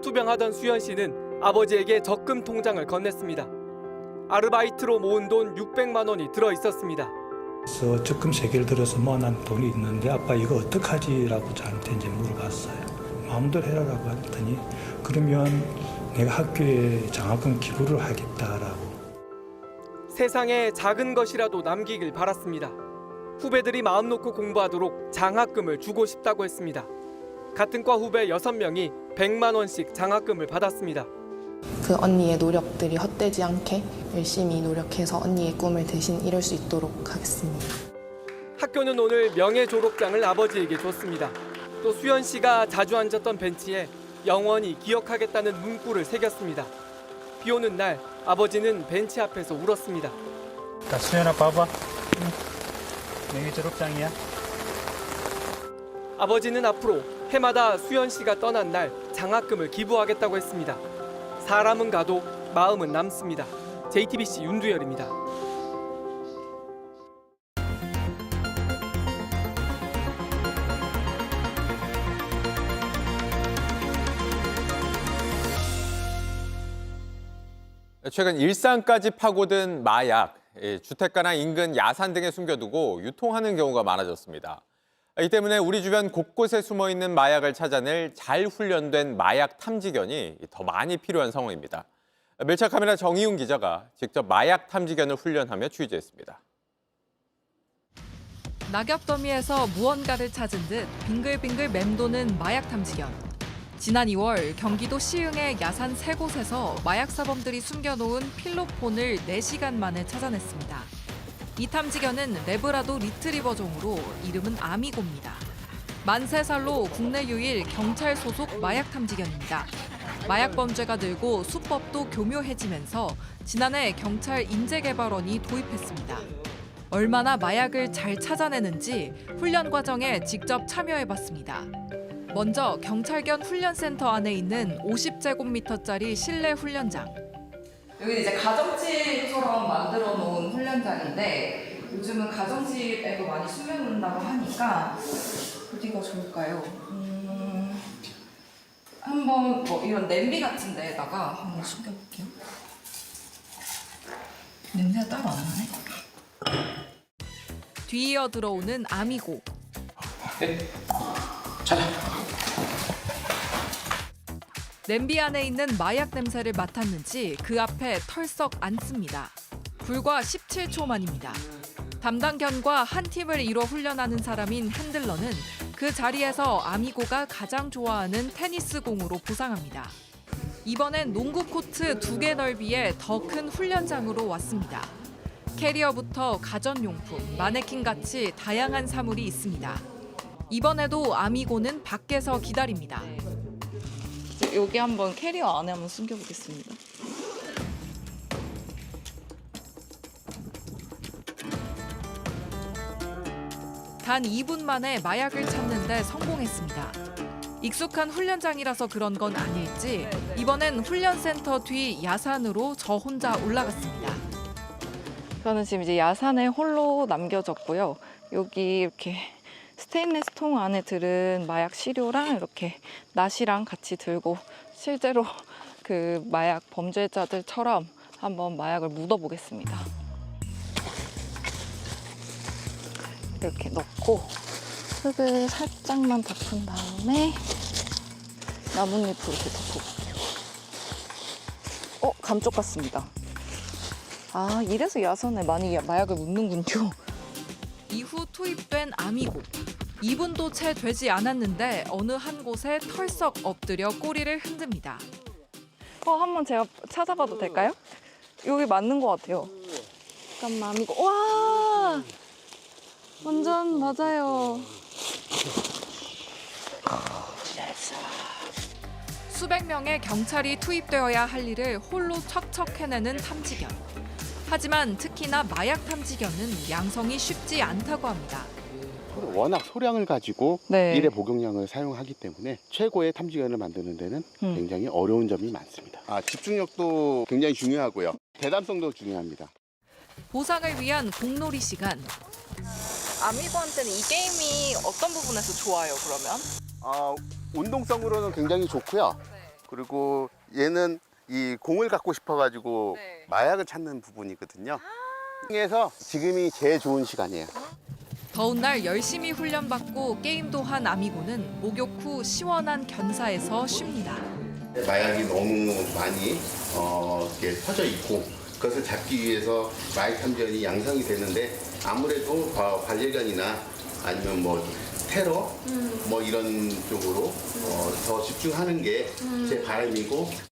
투병하던 수현 씨는 아버지에게 적금 통장을 건넸습니다. 아르바이트로 모은 돈 600만 원이 들어 있었습니다.
그래서 적금 3개를 들어서 모아놓은 돈이 있는데 아빠 이거 어떡하지라고 저한테 이제 물어봤어요. 마음대로 해라라고 했더니 그러면 내가 학교에 장학금 기부를 하겠다라고.
세상에 작은 것이라도 남기길 바랐습니다. 후배들이 마음 놓고 공부하도록 장학금을 주고 싶다고 했습니다. 같은 과 후배 6명이 100만 원씩 장학금을 받았습니다.
그 언니의 노력들이 헛되지 않게 열심히 노력해서 언니의 꿈을 대신 이룰 수 있도록 하겠습니다.
학교는 오늘 명예 졸업장을 아버지에게 줬습니다. 또 수연 씨가 자주 앉았던 벤치에 영원히 기억하겠다는 문구를 새겼습니다. 비 오는 날 아버지는 벤치 앞에서 울었습니다.
자, 수연아 봐봐. 명예 졸업장이야.
아버지는 앞으로 해마다 수연 씨가 떠난 날 장학금을 기부하겠다고 했습니다. 사람은 가도 마음은 남습니다. JTBC 윤두열입니다.
최근 일상까지 파고든 마약, 주택가나 인근 야산 등에 숨겨두고 유통하는 경우가 많아졌습니다. 이 때문에 우리 주변 곳곳에 숨어있는 마약을 찾아낼 잘 훈련된 마약 탐지견이 더 많이 필요한 상황입니다. 멸차카메라 정희웅 기자가 직접 마약 탐지견을 훈련하며 취재했습니다.
낙엽 더미에서 무언가를 찾은 듯 빙글빙글 맴도는 마약 탐지견. 지난 2월 경기도 시흥의 야산 3곳에서 마약 사범들이 숨겨놓은 필로폰을 4시간 만에 찾아냈습니다. 이 탐지견은 레브라도 리트리버 종으로 이름은 아미고입니다. 만 3살로 국내 유일 경찰 소속 마약 탐지견입니다. 마약 범죄가 늘고 수법도 교묘해지면서 지난해 경찰 인재개발원이 도입했습니다. 얼마나 마약을 잘 찾아내는지 훈련 과정에 직접 참여해봤습니다. 먼저 경찰견 훈련센터 안에 있는 50제곱미터짜리 실내 훈련장.
여기 이제 가정집처럼 만들어 놓은 훈련장인데 요즘은 가정집에도 많이 숨겨놓는다고 하니까 어디가 좋을까요? 한번 뭐 이런 냄비 같은 데다가 한번 숨겨볼게요. 냄새가 따로 안 나네.
뒤이어 들어오는 아미고.
찾아.
냄비 안에 있는 마약 냄새를 맡았는지 그 앞에 털썩 앉습니다. 불과 17초 만입니다. 담당견과 한 팀을 이뤄 훈련하는 사람인 핸들러는 그 자리에서 아미고가 가장 좋아하는 테니스 공으로 보상합니다. 이번엔 농구 코트 2개 넓이의 더 큰 훈련장으로 왔습니다. 캐리어부터 가전용품, 마네킹같이 다양한 사물이 있습니다. 이번에도 아미고는 밖에서 기다립니다.
여기 한번 캐리어 안에 한번 숨겨보겠습니다.
단 2분 만에 마약을 찾는 데 성공했습니다. 익숙한 훈련장이라서 그런 건 아닐지 이번엔 훈련센터 뒤 야산으로 저 혼자 올라갔습니다.
저는 지금 이제 야산에 홀로 남겨졌고요. 여기 이렇게 스테인리스 통 안에 들은 마약 시료랑 이렇게 낫이랑 같이 들고 실제로 그 마약 범죄자들처럼 한번 마약을 묻어보겠습니다. 이렇게 넣고 흙을 살짝만 덮은 다음에 나뭇잎으로 이렇게 덮어볼게요. 감쪽 같습니다. 아, 이래서 야산에 많이 마약을 묻는군요.
이후 투입된 아미고. 2분도 채 되지 않았는데 어느 한 곳에 털썩 엎드려 꼬리를 흔듭니다.
한번 제가 찾아봐도 될까요? 여기 맞는 것 같아요. 잠깐만, 아미고. 와! 완전 맞아요.
수백 명의 경찰이 투입되어야 할 일을 홀로 척척 해내는 탐지견. 하지만 특히나 마약 탐지견은 양성이 쉽지 않다고 합니다.
워낙 소량을 가지고
네.
일회 복용량을 사용하기 때문에 최고의 탐지견을 만드는 데는 굉장히 어려운 점이 많습니다. 집중력도 굉장히 중요하고요. 대담성도 중요합니다.
보상을 위한 공놀이 시간.
아미고한테는 이 게임이 어떤 부분에서 좋아요, 그러면?
운동성으로는 굉장히 좋고요. 그리고 얘는 이 공을 갖고 싶어가지고 마약을 찾는 부분이거든요. 그래서 지금이 제일 좋은 시간이에요.
더운 날 열심히 훈련받고 게임도 한 아미고는 목욕 후 시원한 견사에서 쉽니다.
마약이 너무 많이 이렇게 퍼져 있고 그것을 잡기 위해서 마약 탐지견이 양성이 되는데 아무래도 반려견이나 아니면 뭐 테러 뭐 이런 쪽으로 더 집중하는 게 제 바람이고.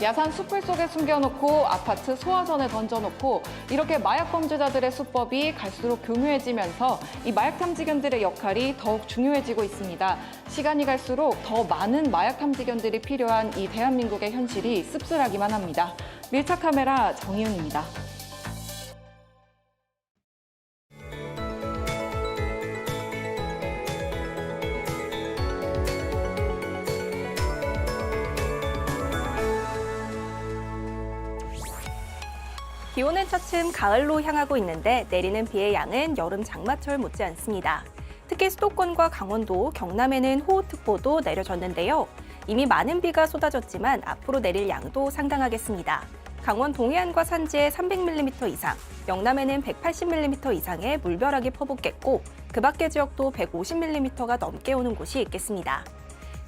야산 숲을 속에 숨겨놓고 아파트 소화전에 던져놓고 이렇게 마약 범죄자들의 수법이 갈수록 교묘해지면서 이 마약 탐지견들의 역할이 더욱 중요해지고 있습니다. 시간이 갈수록 더 많은 마약 탐지견들이 필요한 이 대한민국의 현실이 씁쓸하기만 합니다. 밀착 카메라 정희윤입니다.
기온은 차츰 가을로 향하고 있는데 내리는 비의 양은 여름 장마철 못지않습니다. 특히 수도권과 강원도, 경남에는 호우특보도 내려졌는데요. 이미 많은 비가 쏟아졌지만 앞으로 내릴 양도 상당하겠습니다. 강원 동해안과 산지에 300mm 이상, 영남에는 180mm 이상의 물벼락이 퍼붓겠고 그 밖의 지역도 150mm가 넘게 오는 곳이 있겠습니다.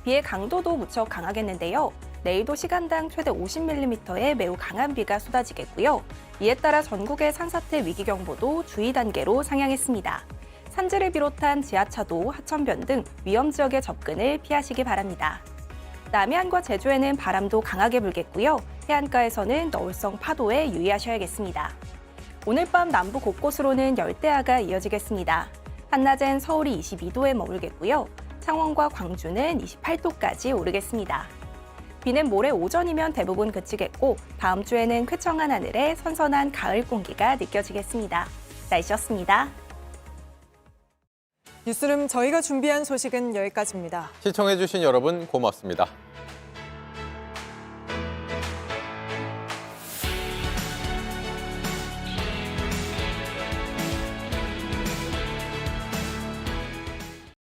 비의 강도도 무척 강하겠는데요. 내일도 시간당 최대 50mm의 매우 강한 비가 쏟아지겠고요. 이에 따라 전국의 산사태 위기경보도 주의 단계로 상향했습니다. 산지를 비롯한 지하차도, 하천변 등 위험 지역의 접근을 피하시기 바랍니다. 남해안과 제주에는 바람도 강하게 불겠고요. 해안가에서는 너울성 파도에 유의하셔야겠습니다. 오늘 밤 남부 곳곳으로는 열대야가 이어지겠습니다. 한낮엔 서울이 22도에 머물겠고요. 창원과 광주는 28도까지 오르겠습니다. 비는 모레 오전이면 대부분 그치겠고 다음 주에는 쾌청한 하늘에 선선한 가을 공기가 느껴지겠습니다. 날씨였습니다.
뉴스룸 저희가 준비한 소식은 여기까지입니다.
시청해주신 여러분 고맙습니다.